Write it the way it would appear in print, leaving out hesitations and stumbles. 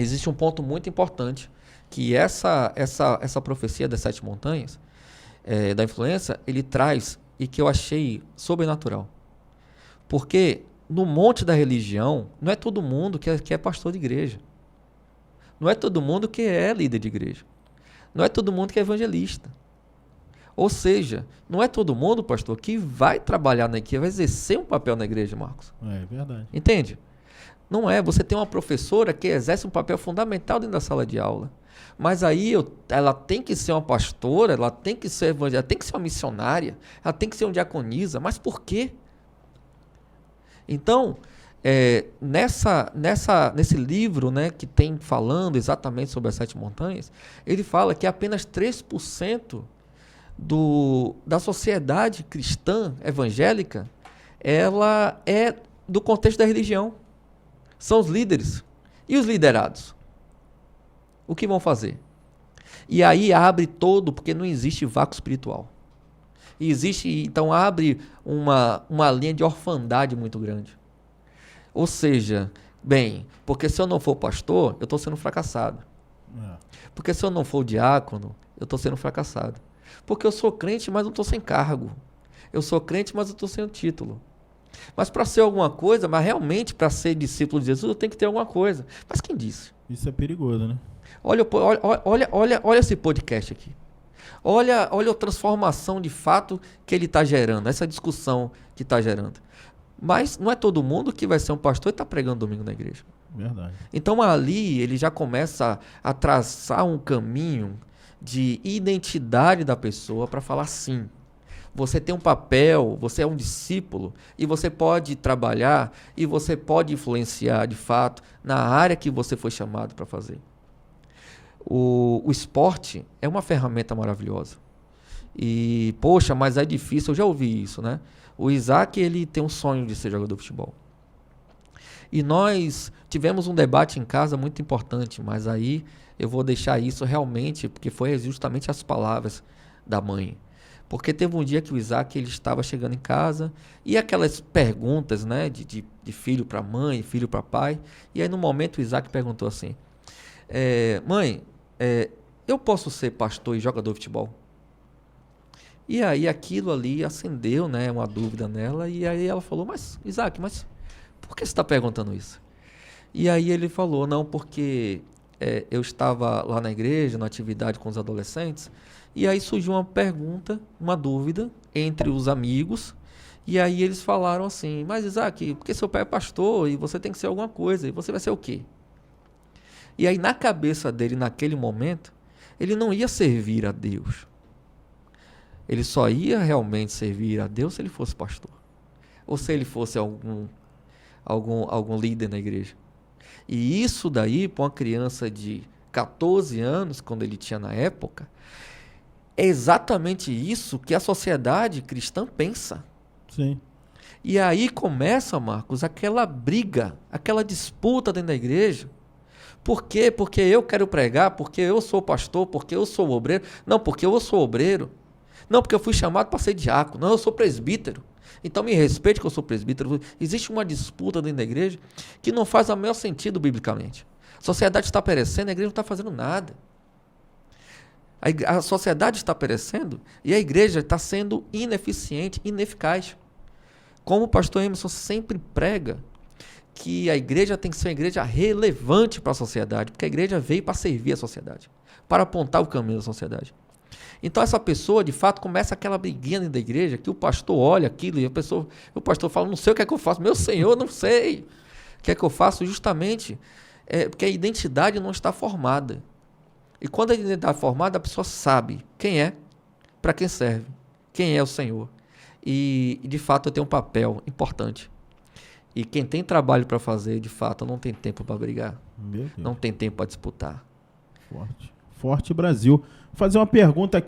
existe um ponto muito importante, que essa profecia das 7 montanhas, da influência, ele traz, e que eu achei sobrenatural. Porque no monte da religião, não é todo mundo que é pastor de igreja. Não é todo mundo que é líder de igreja. Não é todo mundo que é evangelista. Ou seja, não é todo mundo, pastor, que vai trabalhar na igreja, vai exercer um papel na igreja, Marcos. É verdade. Entende? Não é. Você tem uma professora que exerce um papel fundamental dentro da sala de aula. Mas aí ela tem que ser uma pastora, ela tem que ser evangelista, ela tem que ser uma missionária, ela tem que ser uma diaconisa. Mas por quê? Então, nesse livro, né, que tem falando exatamente sobre as 7 montanhas, ele fala que apenas 3% da sociedade cristã evangélica, ela é do contexto da religião. São os líderes. E os liderados? O que vão fazer? E aí abre todo, porque não existe vácuo espiritual. E existe, então abre uma linha de orfandade muito grande. Ou seja, bem, porque se eu não for pastor, eu estou sendo fracassado. Porque se eu não for diácono, eu estou sendo fracassado. Porque eu sou crente, mas não estou sem cargo. Eu sou crente, mas eu estou sem o título. Mas para ser alguma coisa, mas realmente para ser discípulo de Jesus, eu tenho que ter alguma coisa. Mas quem disse? Isso é perigoso, né? Olha esse podcast aqui. Olha a transformação de fato que ele está gerando, essa discussão que está gerando. Mas não é todo mundo que vai ser um pastor e está pregando domingo na igreja. Verdade. Então ali ele já começa a traçar um caminho de identidade da pessoa para falar sim. Você tem um papel, você é um discípulo e você pode trabalhar e você pode influenciar de fato na área que você foi chamado para fazer. O esporte é uma ferramenta maravilhosa. E, poxa, mas é difícil, eu já ouvi isso, né? O Isaac, ele tem um sonho de ser jogador de futebol. E nós tivemos um debate em casa muito importante, mas aí eu vou deixar isso realmente, porque foi justamente as palavras da mãe. Porque teve um dia que o Isaac ele estava chegando em casa e aquelas perguntas, né, de filho para mãe, filho para pai. E aí no momento o Isaac perguntou assim, mãe, eu posso ser pastor e jogador de futebol? E aí aquilo ali acendeu, né, uma dúvida nela. E aí ela falou, mas Isaac, mas por que você está perguntando isso? E aí ele falou, não, porque eu estava lá na igreja, na atividade com os adolescentes, e aí surgiu uma pergunta, uma dúvida entre os amigos, e aí eles falaram assim, mas Isaac, porque seu pai é pastor e você tem que ser alguma coisa, e você vai ser o quê? E aí na cabeça dele, naquele momento, ele não ia servir a Deus. Ele só ia realmente servir a Deus se ele fosse pastor. Ou se ele fosse algum líder na igreja. E isso daí, para uma criança de 14 anos, quando ele tinha na época, é exatamente isso que a sociedade cristã pensa. Sim. E aí começa, Marcos, aquela briga, aquela disputa dentro da igreja. Por quê? Porque eu quero pregar, porque eu sou pastor, porque eu sou obreiro. Não, porque eu sou obreiro. Não, porque eu fui chamado para ser diácono. Não, eu sou presbítero. Então me respeite que eu sou presbítero. Existe uma disputa dentro da igreja que não faz o menor sentido biblicamente. A sociedade está perecendo, a igreja não está fazendo nada. A sociedade está perecendo e a igreja está sendo ineficiente, ineficaz. Como o pastor Emerson sempre prega, que a igreja tem que ser uma igreja relevante para a sociedade, porque a igreja veio para servir a sociedade, para apontar o caminho da sociedade. Então essa pessoa, de fato, começa aquela briguinha dentro da igreja, que o pastor olha aquilo e o pastor fala, não sei o que é que eu faço. Meu Senhor, não sei o que é que eu faço, justamente porque a identidade não está formada. E quando a identidade está formada, a pessoa sabe quem é, para quem serve, quem é o Senhor. E, de fato, eu tenho um papel importante. E quem tem trabalho para fazer, de fato, não tem tempo para brigar. Não tem tempo para disputar. Forte. Forte Brasil. Vou fazer uma pergunta aqui.